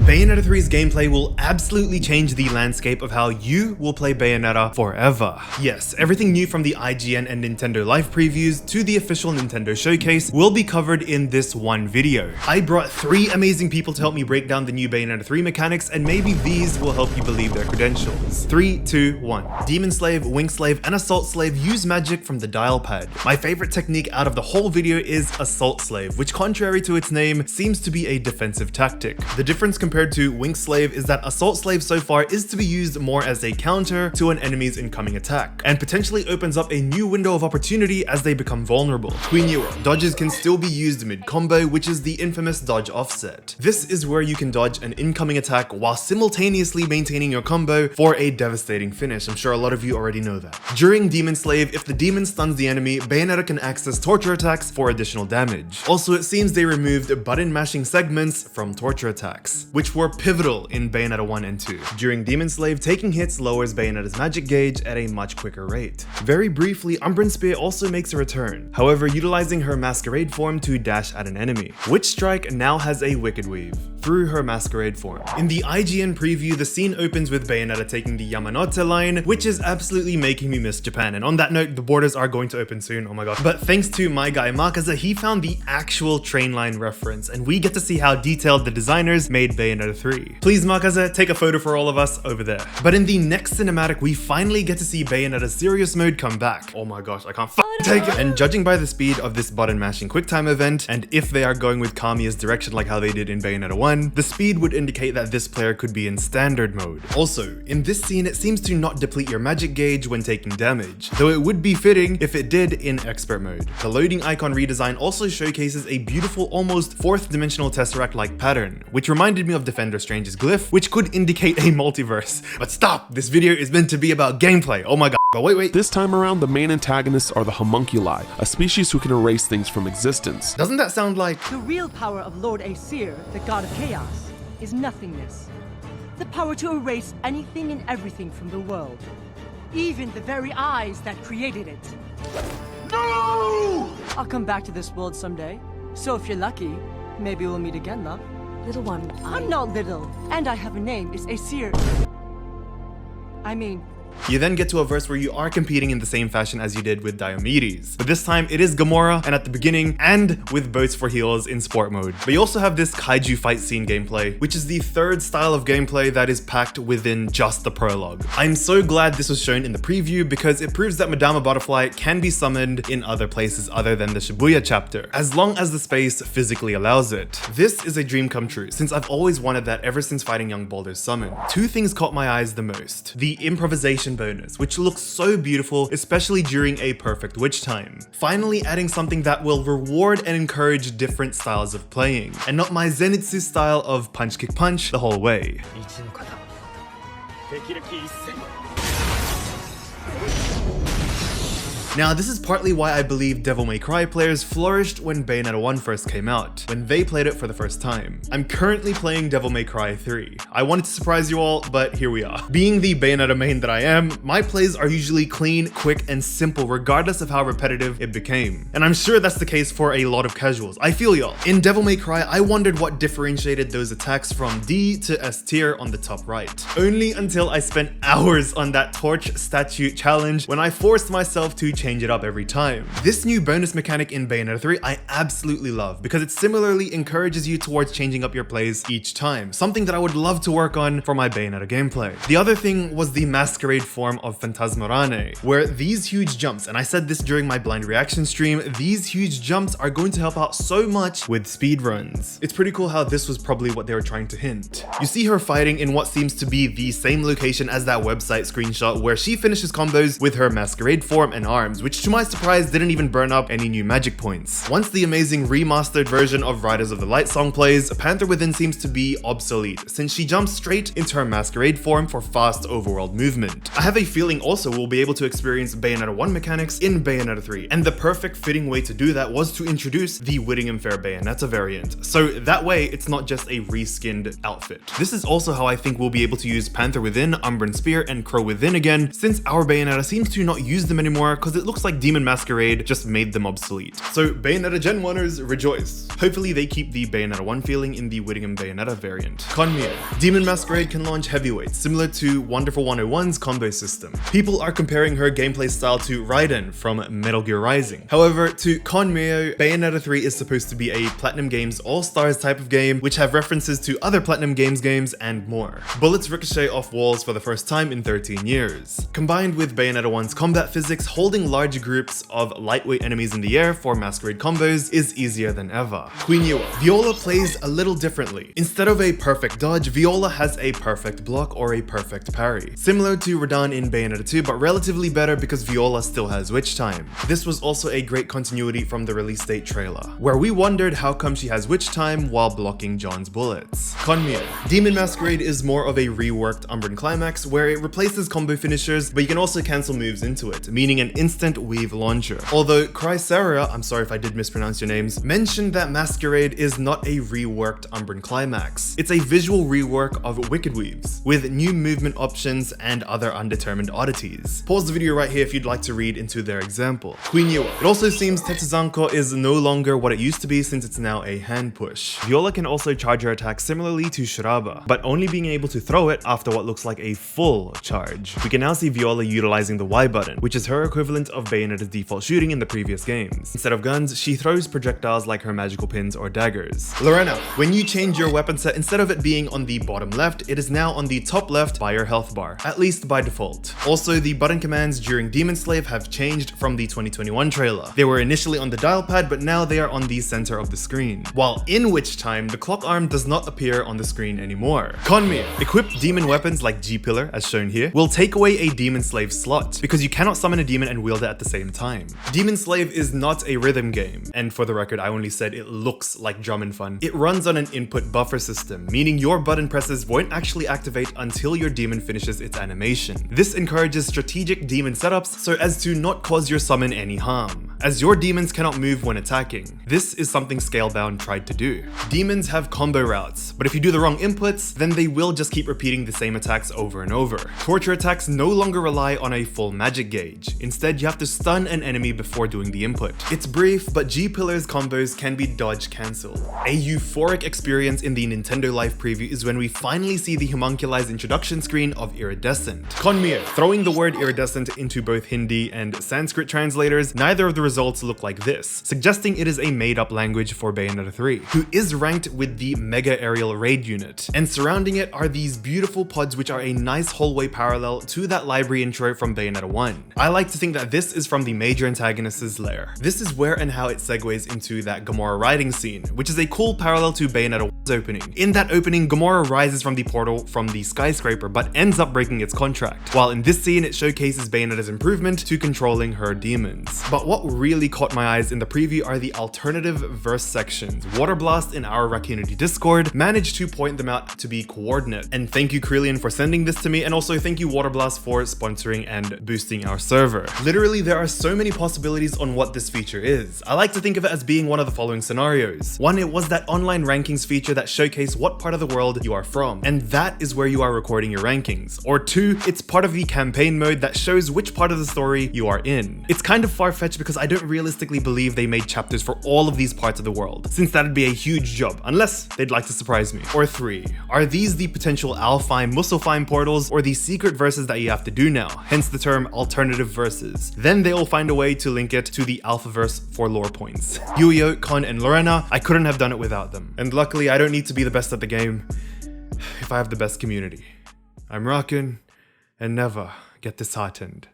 Bayonetta 3's gameplay will absolutely change the landscape of how you will play Bayonetta forever. Yes, everything new from the IGN and NintendoLife Previews to the official Nintendo showcase will be covered in this one video. I brought 3 amazing people to help me break down the new Bayonetta 3 mechanics, and maybe these will help you believe their credentials. 3, 2, 1. Demon Slave, Wing Slave, and Assault Slave use magic from the dial pad. My favorite technique out of the whole video is Assault Slave, which contrary to its name, seems to be a defensive tactic. The difference compared to Wing Slave is that Assault Slave so far is to be used more as a counter to an enemy's incoming attack, and potentially opens up a new window of opportunity as they become vulnerable. Queen Euro. Dodges can still be used mid-combo, which is the infamous dodge offset. This is where you can dodge an incoming attack while simultaneously maintaining your combo for a devastating finish. I'm sure a lot of you already know that. During Demon Slave, if the demon stuns the enemy, Bayonetta can access torture attacks for additional damage. Also, it seems they removed button mashing segments from torture attacks, which were pivotal in Bayonetta 1 and 2. During Demon Slave, taking hits lowers Bayonetta's magic gauge at a much quicker rate. Very briefly, Umbran Spear also makes a return, however utilizing her masquerade form to dash at an enemy. Witch Strike now has a Wicked Weave through her masquerade form. In the IGN preview, the scene opens with Bayonetta taking the Yamanote Line, which is absolutely making me miss Japan. And on that note, the borders are going to open soon, oh my god. But thanks to my guy Makaza, he found the actual train line reference, and we get to see how detailed the designers made Bayonetta 3. Please Makaza, take a photo for all of us over there. But in the next cinematic, we finally get to see Bayonetta's serious mode come back. Oh my gosh, I can't take it. And judging by the speed of this button mashing QuickTime event, and if they are going with Kamiya's direction like how they did in Bayonetta 1, the speed would indicate that this player could be in standard mode. Also, in this scene, it seems to not deplete your magic gauge when taking damage, though it would be fitting if it did in expert mode. The loading icon redesign also showcases a beautiful, almost 4th dimensional Tesseract-like pattern, which reminded me of Defender Strange's glyph, which could indicate a multiverse. But stop! This video is meant to be about gameplay, oh my god. But wait. This time around, the main antagonists are the homunculi, a species who can erase things from existence. Doesn't that sound like... The real power of Lord Aesir, the god of chaos, is nothingness. The power to erase anything and everything from the world. Even the very eyes that created it. No! I'll come back to this world someday. So if you're lucky, maybe we'll meet again, love. Little one, I'm not little, and I have a name. It's Aesir. You then get to a verse where you are competing in the same fashion as you did with Diomedes. But this time it is Gamora, and at the beginning, and with boats for heals in sport mode. But you also have this kaiju fight scene gameplay, which is the 3rd style of gameplay that is packed within just the prologue. I'm so glad this was shown in the preview because it proves that Madama Butterfly can be summoned in other places other than the Shibuya chapter, as long as the space physically allows it. This is a dream come true, since I've always wanted that ever since fighting Young Balder's summon. 2 things caught my eyes the most. The improvisation bonus, which looks so beautiful, especially during a perfect witch time. Finally adding something that will reward and encourage different styles of playing, and not my Zenitsu style of punch kick punch the whole way. Now, this is partly why I believe Devil May Cry players flourished when Bayonetta 1 first came out, when they played it for the first time. I'm currently playing Devil May Cry 3. I wanted to surprise you all, but here we are. Being the Bayonetta main that I am, my plays are usually clean, quick, and simple regardless of how repetitive it became. And I'm sure that's the case for a lot of casuals. I feel y'all. In Devil May Cry, I wondered what differentiated those attacks from D to S tier on the top right. Only until I spent hours on that torch statue challenge when I forced myself to change it up every time. This new bonus mechanic in Bayonetta 3 I absolutely love because it similarly encourages you towards changing up your plays each time, something that I would love to work on for my Bayonetta gameplay. The other thing was the masquerade form of Phantasmorane, where these huge jumps, and I said this during my blind reaction stream, these huge jumps are going to help out so much with speedruns. It's pretty cool how this was probably what they were trying to hint. You see her fighting in what seems to be the same location as that website screenshot where she finishes combos with her masquerade form and arms, which to my surprise didn't even burn up any new magic points. Once the amazing remastered version of Riders of the Light song plays, Panther Within seems to be obsolete, since she jumps straight into her masquerade form for fast overworld movement. I have a feeling also we'll be able to experience Bayonetta 1 mechanics in Bayonetta 3, and the perfect fitting way to do that was to introduce the Whittingham Fair Bayonetta variant, so that way it's not just a reskinned outfit. This is also how I think we'll be able to use Panther Within, Umbran Spear, and Crow Within again, since our Bayonetta seems to not use them anymore because it looks like Demon Masquerade just made them obsolete. So Bayonetta Gen 1ers, rejoice. Hopefully they keep the Bayonetta 1 feeling in the Whittingham Bayonetta variant. Kamiya. Demon Masquerade can launch heavyweights, similar to Wonderful 101's combo system. People are comparing her gameplay style to Raiden from Metal Gear Rising. However, to Kamiya, Bayonetta 3 is supposed to be a Platinum Games All-Stars type of game, which have references to other Platinum Games games and more. Bullets ricochet off walls for the first time in 13 years. Combined with Bayonetta 1's combat physics, holding large groups of lightweight enemies in the air for Masquerade combos is easier than ever. Viola plays a little differently. Instead of a perfect dodge, Viola has a perfect block or a perfect parry. Similar to Radahn in Bayonetta 2, but relatively better because Viola still has witch time. This was also a great continuity from the release date trailer, where we wondered how come she has witch time while blocking John's bullets. Kamiya. Demon Masquerade is more of a reworked Umbran Climax, where it replaces combo finishers, but you can also cancel moves into it, meaning an instant weave launcher. Although Chrysera, I'm sorry if I did mispronounce your names, mentioned that Masquerade is not a reworked Umbran Climax. It's a visual rework of Wicked Weaves, with new movement options and other undetermined oddities. Pause the video right here if you'd like to read into their example. It also seems Tetsuzanko is no longer what it used to be since it's now a hand push. Viola can also charge her attack similarly to Shiraba, but only being able to throw it after what looks like a full charge. We can now see Viola utilizing the Y button, which is her equivalent of Bayonetta's default shooting in the previous games. Instead of guns, she throws projectiles like her magical pins or daggers. Lorena, when you change your weapon set, instead of it being on the bottom left, it is now on the top left by your health bar, at least by default. Also, the button commands during Demon Slave have changed from the 2021 trailer. They were initially on the dial pad, but now they are on the center of the screen. While in Witch Time, the clock arm does not appear on the screen anymore. Kamiya. Equipped demon weapons like G-Pillar, as shown here, will take away a Demon Slave slot, because you cannot summon a demon and wield it at the same time. Demon Slave is not a rhythm game, and for the record, I only said it looks like Drum and Fun. It runs on an input buffer system, meaning your button presses won't actually activate until your demon finishes its animation. This encourages strategic demon setups so as to not cause your summon any harm, as your demons cannot move when attacking. This is something Scalebound tried to do. Demons have combo routes, but if you do the wrong inputs, then they will just keep repeating the same attacks over and over. Torture attacks no longer rely on a full magic gauge. Instead, you have to stun an enemy before doing the input. It's brief, but G-Pillar's combos can be dodge cancel. A euphoric experience in the NintendoLife Preview is when we finally see the homunculized introduction screen of Iridescent. Kamiya. Throwing the word iridescent into both Hindi and Sanskrit translators, neither of the results look like this, suggesting it is a made-up language for Bayonetta 3, who is ranked with the Mega Aerial Raid unit. And surrounding it are these beautiful pods which are a nice hallway parallel to that library intro from Bayonetta 1. I like to think that this is from the major antagonist's lair. This is where and how it segues into that Gamora riding scene, which is a cool parallel to Bayonetta 1's opening. In that opening, Gamora rises from the portal from the skyscraper but ends up breaking its contract, while in this scene it showcases Bayonetta's improvement to controlling her demons. But what really caught my eyes in the preview are the alternative verse sections. Waterblast in our Raccoonity Discord managed to point them out to be coordinate, and thank you Krillian for sending this to me, and also thank you Waterblast for sponsoring and boosting our server. Literally, there are so many possibilities on what this feature is. I like to think of it as being one of the following scenarios. One, it was that online rankings feature that showcased what part of the world you are from, and that is where you are recording your rankings. Or two, it's part of the campaign mode that shows which part of the story you are in. It's kind of far-fetched because I don't realistically believe they made chapters for all of these parts of the world, since that'd be a huge job, unless they'd like to surprise me. Or three, are these the potential Alfheim, Muspelheim portals, or the secret verses that you have to do now, hence the term alternative verses? Then they'll find a way to link it to the Alphaverse for lore points. Yuyo, Kon, and Lorena, I couldn't have done it without them. And luckily, I don't need to be the best at the game if I have the best community. I'm rockin' and never get disheartened.